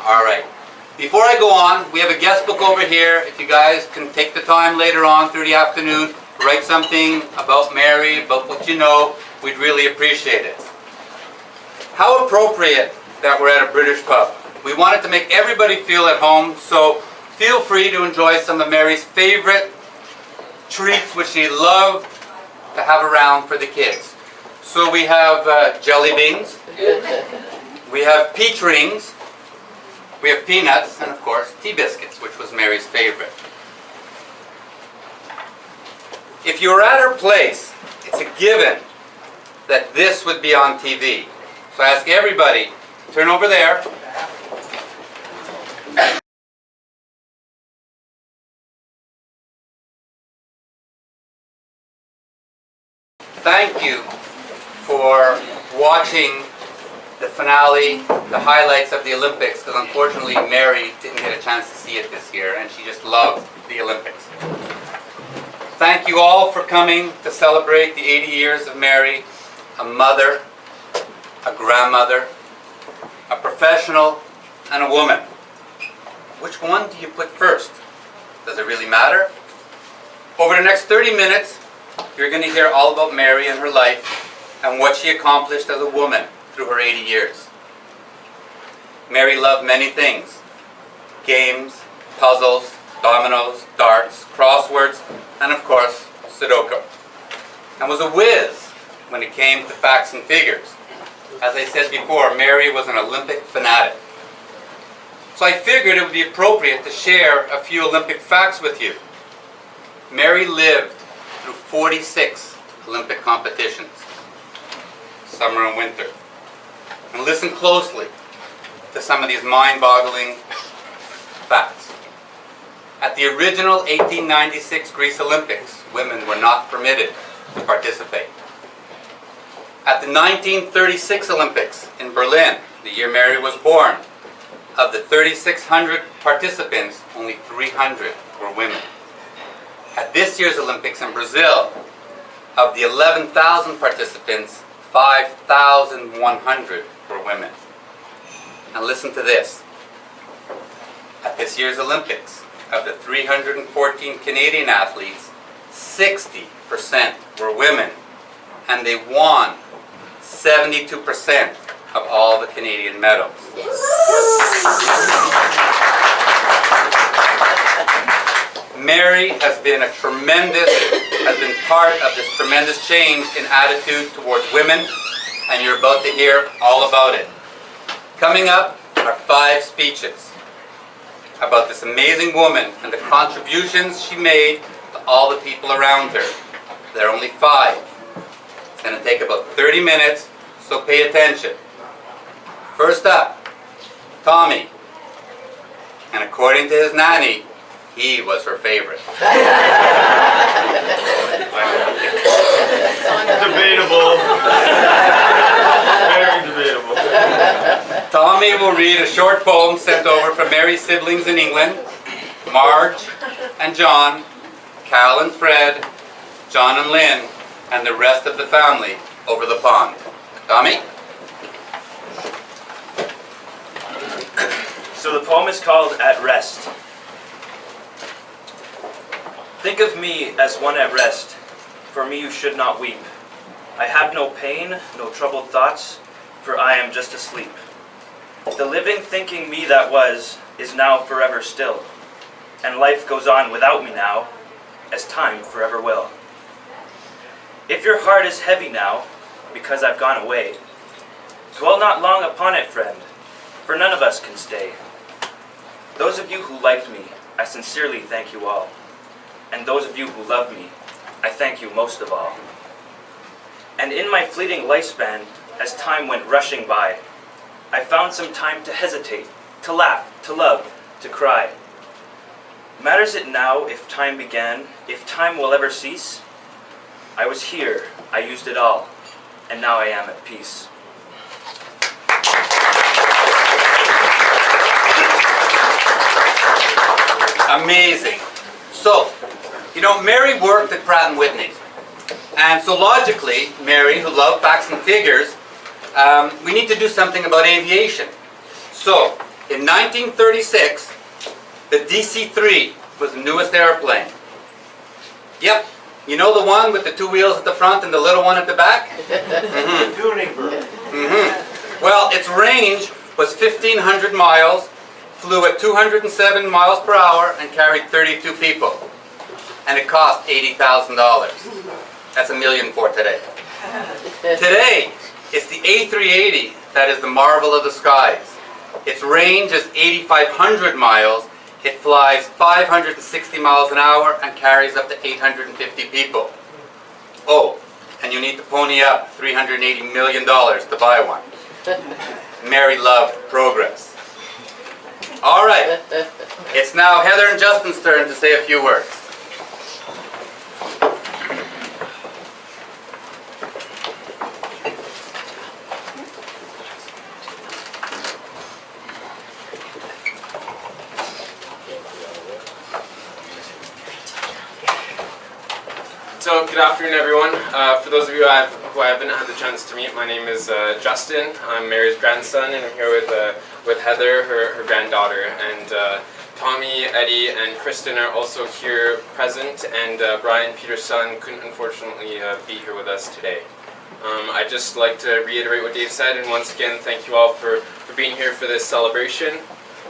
All right. Before I go on, we have a guest book over here. If you guys can take the time later on through the afternoon, write something about Mary, about what you know, we'd really appreciate it. How appropriate that we're at a British pub. We wanted to make everybody feel at home, so feel free to enjoy some of Mary's favorite treats, which she loved to have around for the kids. So we have jelly beans, we have peach rings, we have peanuts, and of course tea biscuits, which was Mary's favorite. If you were at her place, it's a given that this would be on TV. So I ask everybody, turn over there. Thank you for watching the finale, the highlights of the Olympics, because unfortunately Mary didn't get a chance to see it this year, and she just loved the Olympics. Thank you all for coming to celebrate the 80 years of Mary, a mother, a grandmother, a professional, and a woman. Which one do you put first? Does it really matter? Over the next 30 minutes, you're going to hear all about Mary and her life and what she accomplished as a woman through her 80 years. Mary loved many things: games, puzzles, dominoes, darts, crosswords, and of course, Sudoku. And was a whiz when it came to facts and figures. As I said before, Mary was an Olympic fanatic. So I figured it would be appropriate to share a few Olympic facts with you. Mary lived through 46 Olympic competitions, summer and winter. And listen closely to some of these mind-boggling facts. At the original 1896 Greece Olympics, women were not permitted to participate. At the 1936 Olympics in Berlin, the year Mary was born, of the 3,600 participants, only 300 were women. At this year's Olympics in Brazil, of the 11,000 participants, 5,100 were women. And listen to this. At this year's Olympics, of the 314 Canadian athletes, 60% were women, and they won 72% of all the Canadian medals. Mary has been part of this tremendous change in attitude towards women, and you're about to hear all about it. Coming up are 5 speeches about this amazing woman and the contributions she made to all the people around her. There are only 5. It's going to take about 30 minutes, so pay attention. First up, Tommy. And according to his nanny, he was her favorite. Debatable. Very debatable. Tommy will read a short poem sent over from Mary's siblings in England, Marge and John, Cal and Fred, John and Lynn, and the rest of the family over the pond. Tommy? So the poem is called At Rest. Think of me as one at rest. For me you should not weep. I have no pain, no troubled thoughts, for I am just asleep. The living thinking me that was, is now forever still. And life goes on without me now, as time forever will. If your heart is heavy now, because I've gone away, dwell not long upon it, friend, for none of us can stay. Those of you who liked me, I sincerely thank you all. And those of you who loved me, I thank you most of all. And in my fleeting lifespan, as time went rushing by, I found some time to hesitate, to laugh, to love, to cry. Matters it now if time began, if time will ever cease? I was here, I used it all, and now I am at peace. Amazing. So, you know, Mary worked at Pratt & Whitney. And so logically, Mary, who loved facts and figures, we need to do something about aviation. So, In 1936, the DC-3 was the newest airplane. Yep, you know the one with the two wheels at the front and the little one at the back? Well, its range was 1,500 miles, flew at 207 miles per hour, and carried 32 people. And it cost $80,000. That's $1 million for today. Today, it's the A380 that is the marvel of the skies. Its range is 8,500 miles. It flies 560 miles an hour and carries up to 850 people. Oh, and you need to pony up $380 million to buy one. Mary loved progress. All right, it's now Heather and Justin's turn to say a few words. So, good afternoon, everyone. For those of you who I haven't had the chance to meet, my name is Justin. I'm Mary's grandson, and I'm here with Heather, her granddaughter, and Tommy, Eddie, and Kristen are also here present, and Brian, Peter's son, couldn't unfortunately be here with us today. I'd just like to reiterate what Dave said, and once again, thank you all for being here for this celebration.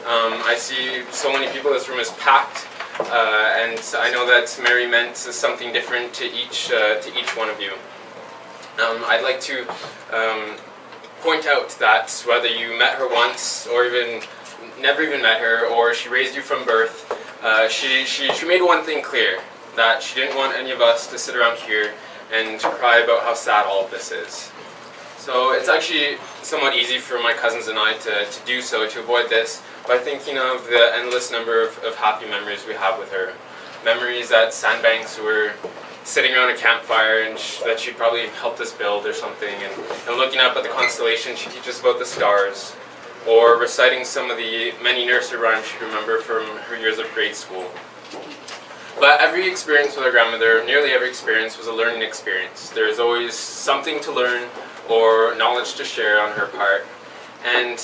I see so many people. This room is packed. And I know that Mary meant something different to each one of you. I'd like to point out that whether you met her once or even never even met her, or she raised you from birth, she made one thing clear, that she didn't want any of us to sit around here and cry about how sad all of this is. So it's actually somewhat easy for my cousins and I to do so, to avoid this, by thinking of the endless number of happy memories we have with her. Memories at sandbanks where we're sitting around a campfire and that she probably helped us build or something, and looking up at the constellations she teaches about the stars, or reciting some of the many nursery rhymes she'd remember from her years of grade school. But every experience with our grandmother, nearly every experience, was a learning experience. There's always something to learn or knowledge to share on her part. And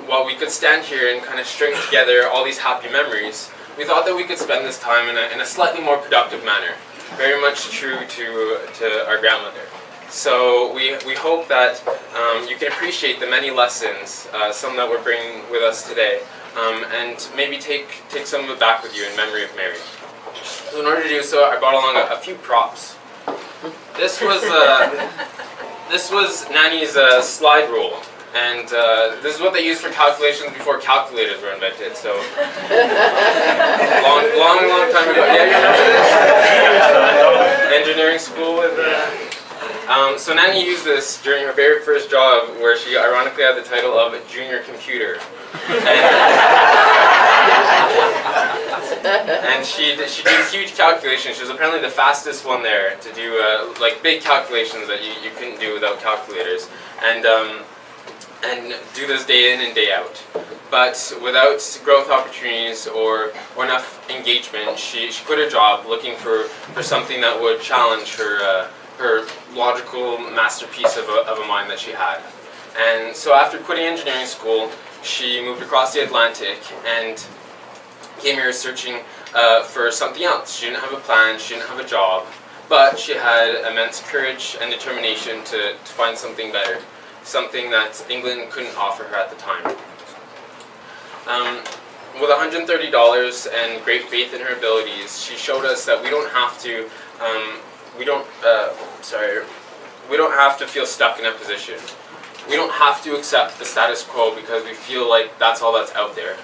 while we could stand here and kind of string together all these happy memories, we thought that we could spend this time in a slightly more productive manner, very much true to our grandmother. So we hope that you can appreciate the many lessons, some that we're bringing with us today, and maybe take some of it back with you in memory of Mary. So in order to do so, I brought along a few props. This was Nanny's slide rule. And this is what they used for calculations before calculators were invented. So long time ago. Yeah, you remember this? Engineering school with. So Nanny used this during her very first job, where she ironically had the title of junior computer. And she did huge calculations. She was apparently the fastest one there to do like big calculations that you couldn't do without calculators. And do this day in and day out. But without growth opportunities or enough engagement, she quit her job looking for something that would challenge her logical masterpiece of a mind that she had. And so after quitting engineering school, she moved across the Atlantic and came here searching for something else. She didn't have a plan, she didn't have a job, but she had immense courage and determination to find something better. Something that England couldn't offer her at the time. With $130 and great faith in her abilities, she showed us that we don't have to feel stuck in a position. We don't have to accept the status quo because we feel like that's all that's out there.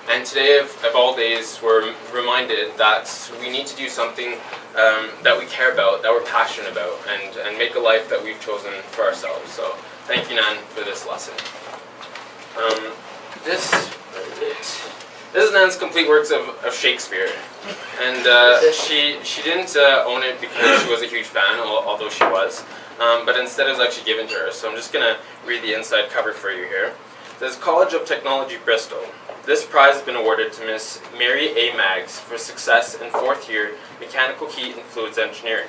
And today, of all days, we're reminded that we need to do something that we care about, that we're passionate about, and make a life that we've chosen for ourselves. So thank you, Nan, for this lesson. This is Nan's complete works of Shakespeare. And she didn't own it because she was a huge fan, although she was. But instead it was actually given to her. So I'm just going to read the inside cover for you here. It says, College of Technology, Bristol. This prize has been awarded to Miss Mary A. Maggs for success in 4th year Mechanical Heat and Fluids Engineering.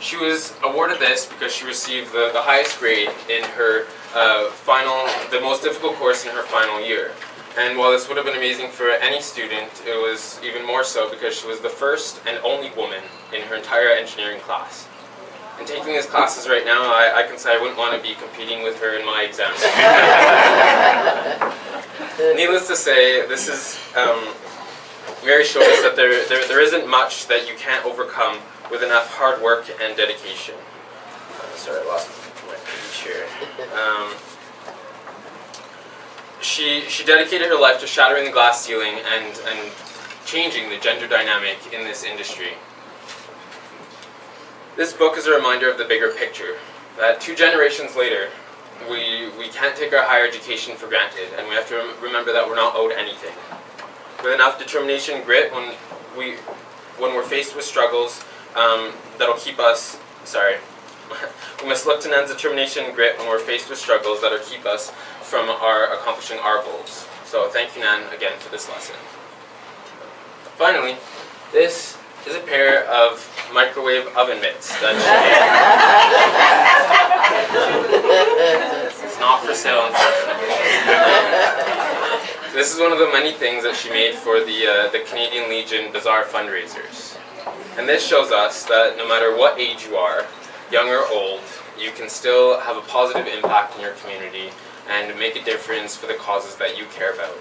She was awarded this because she received the highest grade in her the most difficult course in her final year. And while this would have been amazing for any student, it was even more so because she was the first and only woman in her entire engineering class. And taking these classes right now, I can say I wouldn't want to be competing with her in my exams. Needless to say, this is Mary showed us that there isn't much that you can't overcome with enough hard work and dedication. Sorry, I lost my page here. She dedicated her life to shattering the glass ceiling and changing the gender dynamic in this industry. This book is a reminder of the bigger picture, that 2 generations later, we can't take our higher education for granted, and we have to remember that we're not owed anything. With enough determination and grit, when we're faced with struggles that'll keep us, we must look to Nan's determination and grit when we're faced with struggles that'll keep us from accomplishing our goals. So thank you, Nan, again for this lesson. Finally, this is a pair of microwave oven mitts that she made. It's not for sale, unfortunately. This is one of the many things that she made for the Canadian Legion Bazaar fundraisers. And this shows us that no matter what age you are, young or old, you can still have a positive impact in your community and make a difference for the causes that you care about.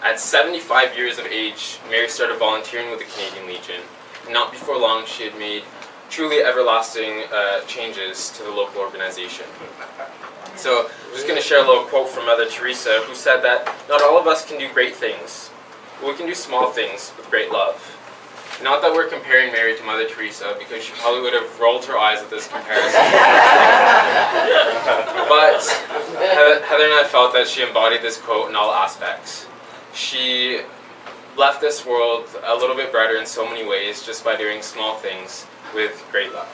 At 75 years of age, Mary started volunteering with the Canadian Legion. And not before long, she had made truly everlasting changes to the local organization. So I'm just going to share a little quote from Mother Teresa, who said that not all of us can do great things, but we can do small things with great love. Not that we're comparing Mary to Mother Teresa, because she probably would have rolled her eyes at this comparison. But Heather and I felt that she embodied this quote in all aspects. She left this world a little bit brighter in so many ways just by doing small things with great love.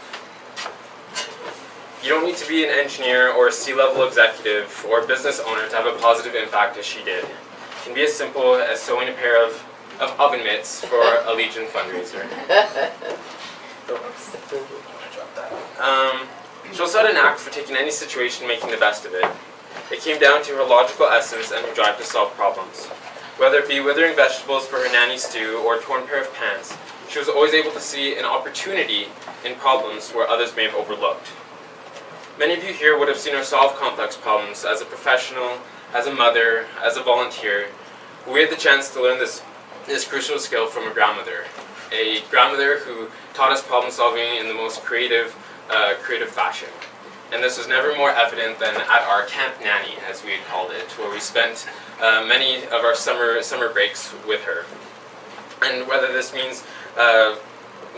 You don't need to be an engineer or a C-level executive or business owner to have a positive impact as she did. It can be as simple as sewing a pair of oven mitts for a Legion fundraiser. She also had an knack for taking any situation and making the best of it. It came down to her logical essence and her drive to solve problems. Whether it be withering vegetables for her nanny stew or a torn pair of pants, she was always able to see an opportunity in problems where others may have overlooked. Many of you here would have seen her solve complex problems as a professional, as a mother, as a volunteer. We had the chance to learn this crucial skill from a grandmother who taught us problem solving in the most creative fashion. And this was never more evident than at our Camp Nanny, as we had called it, where we spent many of our summer breaks with her. And whether this means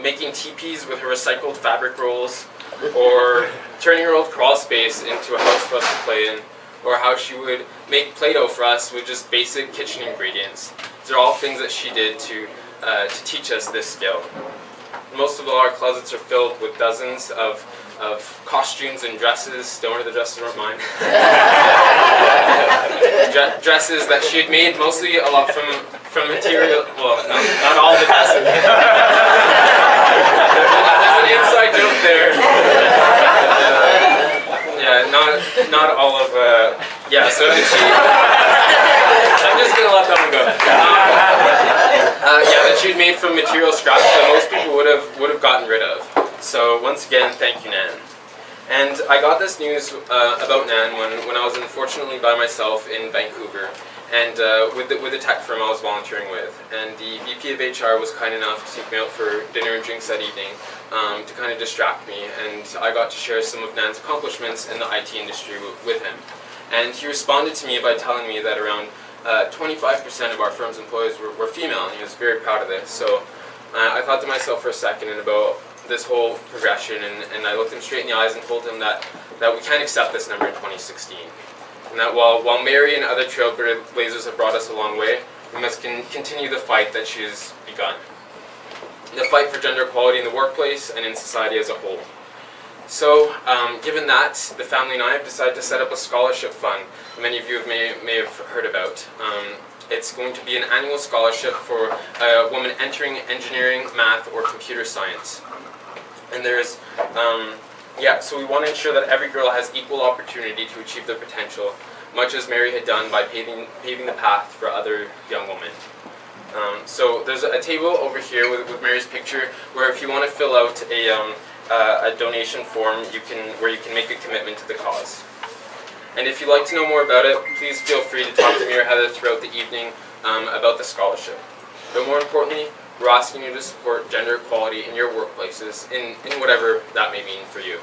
making teepees with her recycled fabric rolls, or turning her old crawl space into a house for us to play in, or how she would make Play-Doh for us with just basic kitchen ingredients. These are all things that she did to teach us this skill. Most of all, our closets are filled with dozens of costumes and dresses. Don't worry, the dresses weren't mine. Dresses that she had made mostly a lot from material. Well, not all the dresses. There's an inside joke there. Yeah, not all of. Yeah, so did she. I'm just gonna let that one go. Yeah, that she'd made from material scraps that most people would have gotten rid of. So once again, thank you, Nan. And I got this news about Nan when I was unfortunately by myself in Vancouver, and with the tech firm I was volunteering with. And the VP of HR was kind enough to take me out for dinner and drinks that evening to kind of distract me. And I got to share some of Nan's accomplishments in the IT industry with him. And he responded to me by telling me that around 25% of our firm's employees were female, and he was very proud of this. So I thought to myself for a second about this whole progression, and I looked him straight in the eyes and told him that we can't accept this number in 2016. And that while Mary and other trailblazers have brought us a long way, we must continue the fight that she has begun. The fight for gender equality in the workplace and in society as a whole. So, given that, the family and I have decided to set up a scholarship fund many of you may have heard about. It's going to be an annual scholarship for a woman entering engineering, math, or computer science. And there's Yeah, so we want to ensure that every girl has equal opportunity to achieve their potential, much as Mary had done by paving the path for other young women. So there's a table over here with Mary's picture where if you want to fill out a donation form, where you can make a commitment to the cause. And if you'd like to know more about it, please feel free to talk to me or Heather throughout the evening about the scholarship. But more importantly, we're asking you to support gender equality in your workplaces, in whatever that may mean for you.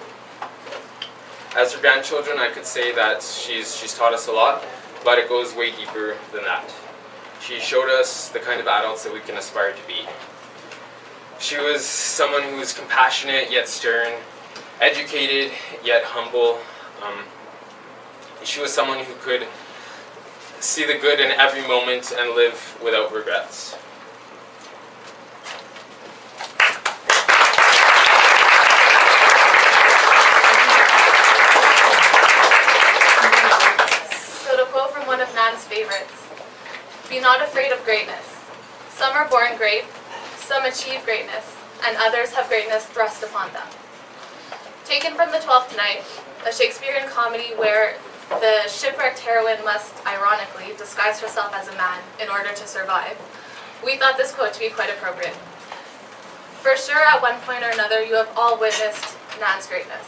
As her grandchildren, I could say that she's taught us a lot, but it goes way deeper than that. She showed us the kind of adults that we can aspire to be. She was someone who was compassionate yet stern, educated yet humble. She was someone who could see the good in every moment and live without regrets. So to quote from one of Nan's favorites, "Be not afraid of greatness. Some are born great, some achieve greatness, and others have greatness thrust upon them." Taken from The Twelfth Night, a Shakespearean comedy where the shipwrecked heroine must, ironically, disguise herself as a man in order to survive, we thought this quote to be quite appropriate. For sure, at one point or another, you have all witnessed Nan's greatness.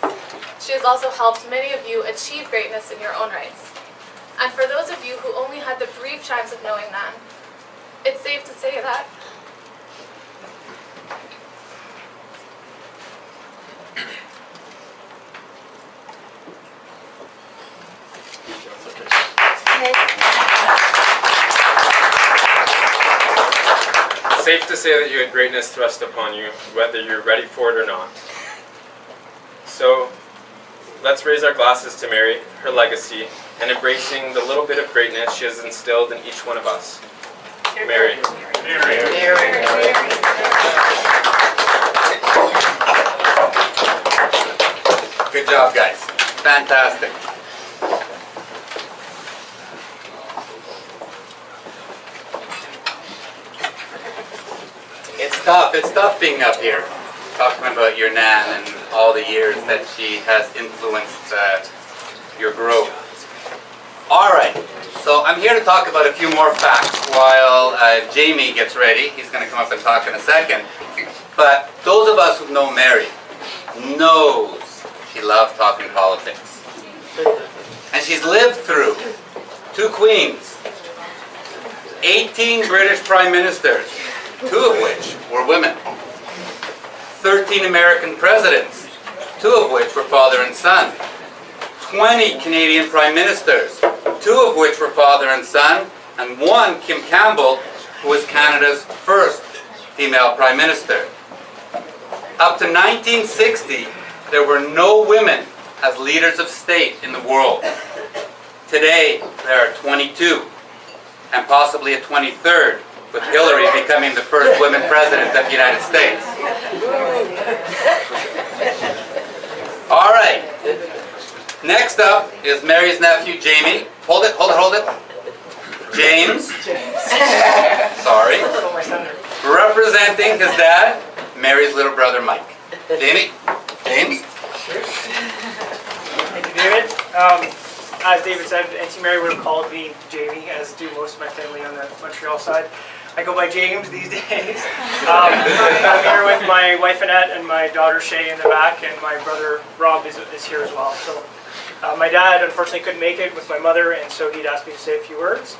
She has also helped many of you achieve greatness in your own rights. And for those of you who only had the brief chance of knowing Nan, it's safe to say that Safe to say that you had greatness thrust upon you, whether you're ready for it or not. So, let's raise our glasses to Mary, her legacy, and embracing the little bit of greatness she has instilled in each one of us. Mary. Good job, guys. Fantastic. It's tough being up here, talking about your Nan and all the years that she has influenced your growth. All right, so I'm here to talk about a few more facts while Jamie gets ready. He's going to come up and talk in a second. But those of us who know Mary knows she loved talking politics. And she's lived through 2 queens, 18 British prime ministers, 2 of which were women, 13 American presidents, 2 of which were father and son, 20 Canadian prime ministers, 2 of which were father and son, and 1, Kim Campbell, who was Canada's first female prime minister. Up to 1960, there were no women as leaders of state in the world. Today, there are 22, and possibly a 23rd, with Hillary becoming the first woman president of the United States. All right. Next up is Mary's nephew, Jamie. Hold it. James. Sorry. Representing his dad, Mary's little brother, Mike. Jamie? James? Thank you, David. As David said, Auntie Mary would have called me Jamie, as do most of my family on the Montreal side. I go by James these days. I'm here with my wife Annette and my daughter Shay in the back, and my brother Rob is here as well. So my dad unfortunately couldn't make it with my mother, and so he'd asked me to say a few words.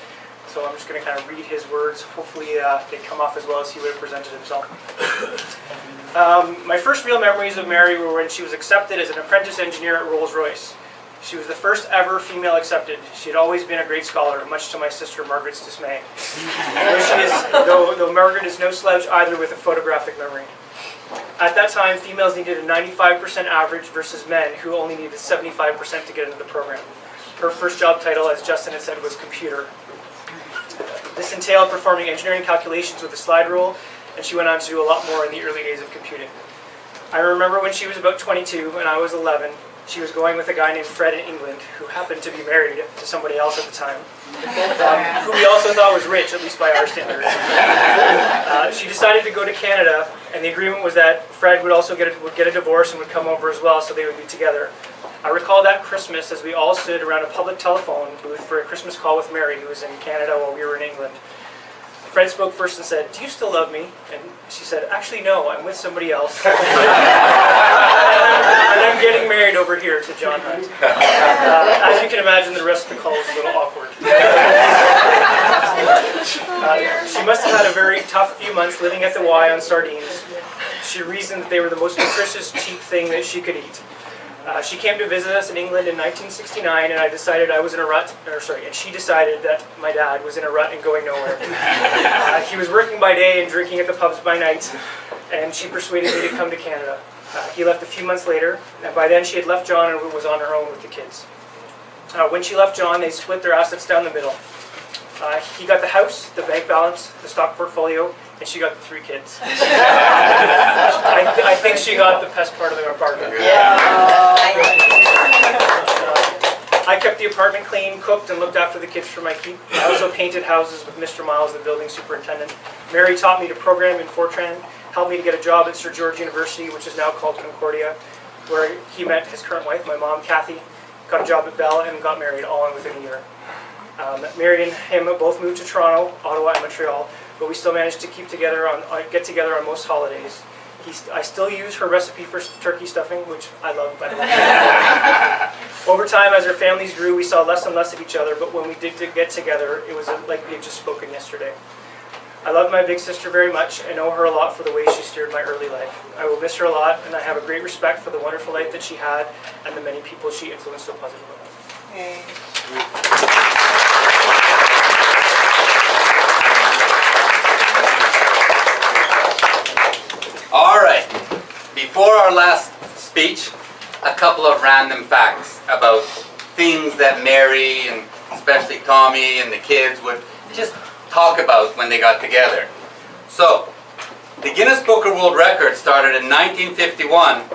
So I'm just going to kind of read his words. Hopefully they come off as well as he would have presented himself. My first real memories of Mary were when she was accepted as an apprentice engineer at Rolls-Royce. She was the first ever female accepted. She had always been a great scholar, much to my sister Margaret's dismay. Though Margaret is no slouch either with a photographic memory. At that time, females needed a 95% average versus men who only needed 75% to get into the program. Her first job title, as Justin had said, was computer. This entailed performing engineering calculations with a slide rule, and she went on to do a lot more in the early days of computing. I remember when she was about 22 and I was 11, She was going with a guy named Fred in England, who happened to be married to somebody else at the time, who we also thought was rich, at least by our standards. She decided to go to Canada, and the agreement was that Fred would also would get a divorce and would come over as well, so they would be together. I recall that Christmas as we all stood around a public telephone booth for a Christmas call with Mary, who was in Canada while we were in England. Fred spoke first and said, "Do you still love me?" And she said, "Actually, no, I'm with somebody else. and I'm getting married over here to John Hunt." As you can imagine, the rest of the call was a little awkward. She must have had a very tough few months living at the Y on sardines. She reasoned that they were the most nutritious, cheap thing that she could eat. She came to visit us in England in 1969, and I decided I was in a rut, and she decided that my dad was in a rut and going nowhere. He was working by day and drinking at the pubs by night, and she persuaded me to come to Canada. He left a few months later, and by then she had left John and was on her own with the kids. When she left John, they split their assets down the middle. He got the house, the bank balance, the stock portfolio, and she got the 3 kids. I think she got the best part of the apartment. I kept the apartment clean, cooked, and looked after the kids for my keep. I also painted houses with Mr. Miles, the building superintendent. Mary taught me to program in Fortran, helped me to get a job at Sir George University, which is now called Concordia, where he met his current wife, my mom, Kathy, got a job at Bell, and got married all within a year. Mary and him both moved to Toronto, Ottawa, and Montreal, but we still managed to get together on most holidays. I still use her recipe for turkey stuffing, which I love, by the way. Over time, as our families grew, we saw less and less of each other, but when we did get together, it was like we had just spoken yesterday. I love my big sister very much and owe her a lot for the way she steered my early life. I will miss her a lot, and I have a great respect for the wonderful life that she had and the many people she influenced so positively. All right, before our last speech, a couple of random facts about things that Mary and especially Tommy and the kids would just talk about when they got together. So, the Guinness Book of World Records started in 1951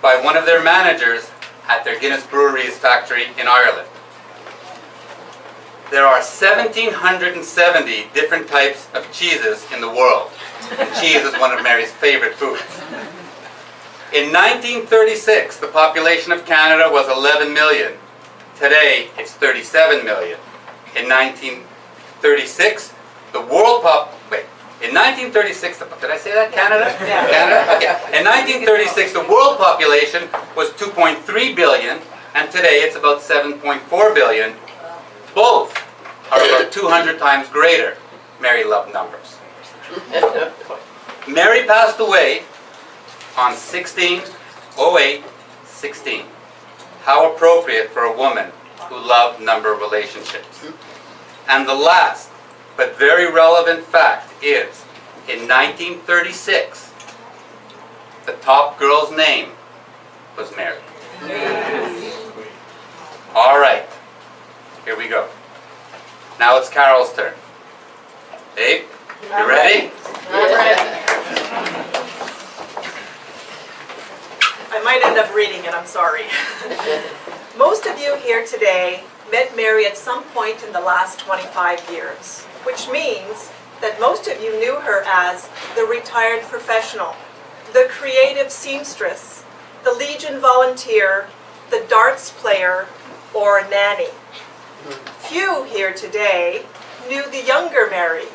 by one of their managers at their Guinness Breweries factory in Ireland. There are 1,770 different types of cheeses in the world. And cheese is one of Mary's favorite foods. In 1936, the population of Canada was 11 million. Today, it's 37 million. In 1936, the world in 1936, did I say that, Canada? Yeah. Canada? Okay. In 1936, the world population was 2.3 billion, and today it's about 7.4 billion. Both are about 200 times greater. Mary loved numbers. Mary passed away on 16/08/16. How appropriate for a woman who loved number relationships. And the last, but very relevant fact is, in 1936, the top girl's name was Mary. All right, here we go. Now it's Carol's turn. Babe, you ready? I might end up reading it, I'm sorry. Most of you here today met Mary at some point in the last 25 years, which means that most of you knew her as the retired professional, the creative seamstress, the Legion volunteer, the darts player, or nanny. Few here today knew the younger Mary,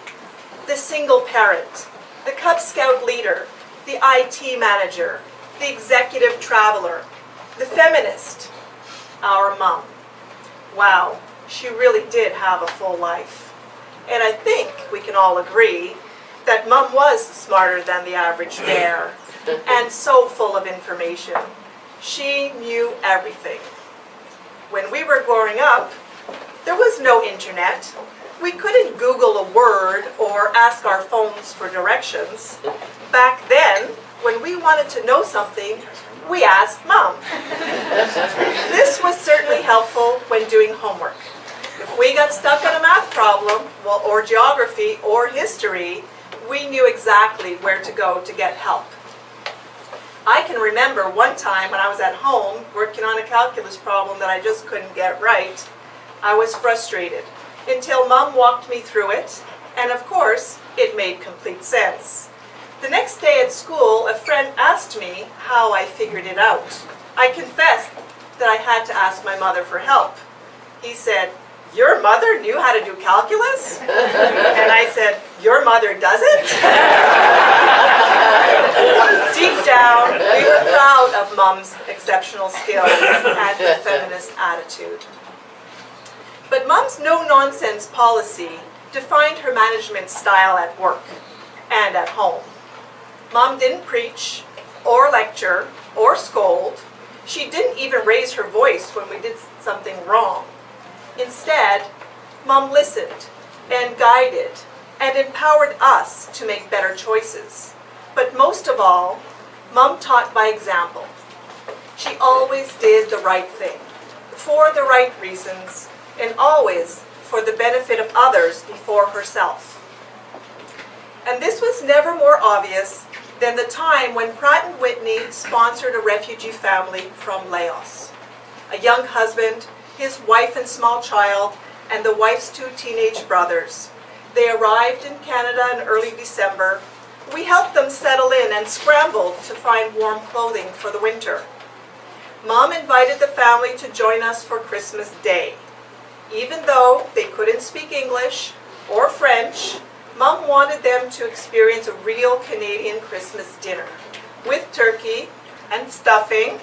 the single parent, the Cub Scout leader, the IT manager, the executive traveler, the feminist, our mom. Wow, she really did have a full life. And I think we can all agree that Mom was smarter than the average bear and so full of information. She knew everything. When we were growing up, there was no internet. We couldn't Google a word or ask our phones for directions. Back then, when we wanted to know something, we asked Mom. This was certainly helpful when doing homework. If we got stuck on a math problem, or geography, or history, we knew exactly where to go to get help. I can remember one time when I was at home working on a calculus problem that I just couldn't get right. I was frustrated until Mom walked me through it, and of course, it made complete sense. The next day at school, a friend asked me how I figured it out. I confessed that I had to ask my mother for help. He said, "Your mother knew how to do calculus?" And I said, "Your mother doesn't?" Deep down, we were proud of Mom's exceptional skills and her feminist attitude. But Mom's no-nonsense policy defined her management style at work and at home. Mom didn't preach or lecture or scold. She didn't even raise her voice when we did something wrong. Instead, Mom listened and guided and empowered us to make better choices. But most of all, Mom taught by example. She always did the right thing, for the right reasons, and always for the benefit of others before herself. And this was never more obvious than the time when Pratt & Whitney sponsored a refugee family from Laos. A young husband, his wife and small child, and the wife's 2 teenage brothers. They arrived in Canada in early December. We helped them settle in and scrambled to find warm clothing for the winter. Mom invited the family to join us for Christmas Day. Even though they couldn't speak English or French, Mom wanted them to experience a real Canadian Christmas dinner with turkey and stuffing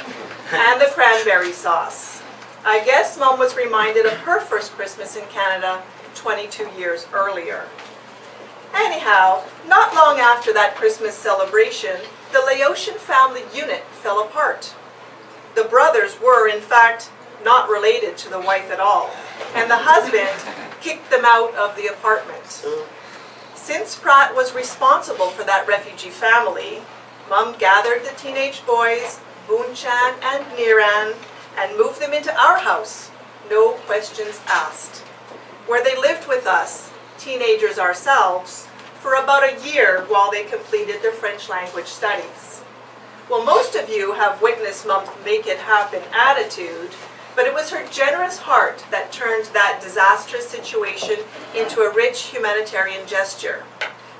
and the cranberry sauce. I guess Mom was reminded of her first Christmas in Canada 22 years earlier. Anyhow, not long after that Christmas celebration, the Laotian family unit fell apart. The brothers were, in fact, not related to the wife at all, and the husband kicked them out of the apartment. Since Pratt was responsible for that refugee family, Mom gathered the teenage boys, Boon-chan and Niran, and moved them into our house, no questions asked, where they lived with us, teenagers ourselves, for about a year while they completed their French language studies. Well, most of you have witnessed Mom's make it happen attitude, but it was her generous heart that turned that disastrous situation into a rich humanitarian gesture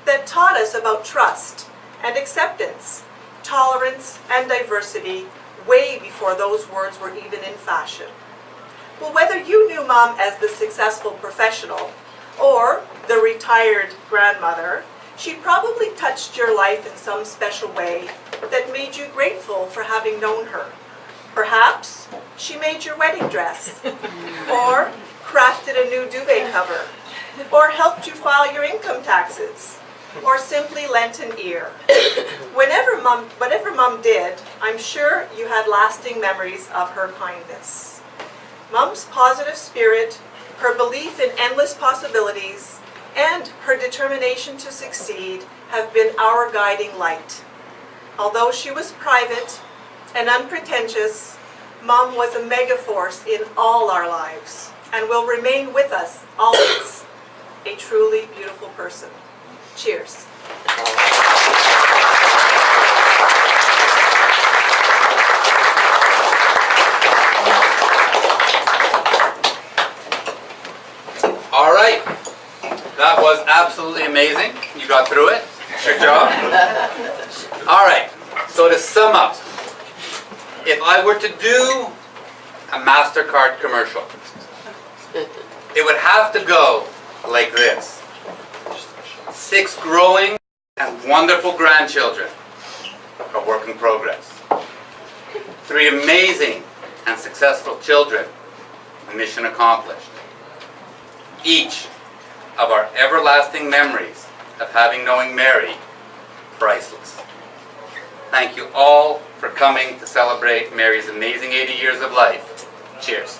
that taught us about trust and acceptance, tolerance and diversity way before those words were even in fashion. Well, whether you knew Mom as the successful professional or the retired grandmother, she probably touched your life in some special way that made you grateful for having known her. Perhaps she made your wedding dress, or crafted a new duvet cover, or helped you file your income taxes, or simply lent an ear. Whatever Mom did, I'm sure you had lasting memories of her kindness. Mom's positive spirit, her belief in endless possibilities, and her determination to succeed have been our guiding light. Although she was private and unpretentious, Mom was a megaforce in all our lives and will remain with us always. A truly beautiful person. Cheers. All right, that was absolutely amazing. You got through it. Good job. All right, so to sum up, if I were to do a MasterCard commercial, it would have to go like this. 6 growing and wonderful grandchildren, a work in progress. 3 amazing and successful children, a mission accomplished. Each of our everlasting memories of having known Mary, priceless. Thank you all for coming to celebrate Mary's amazing 80 years of life. Cheers.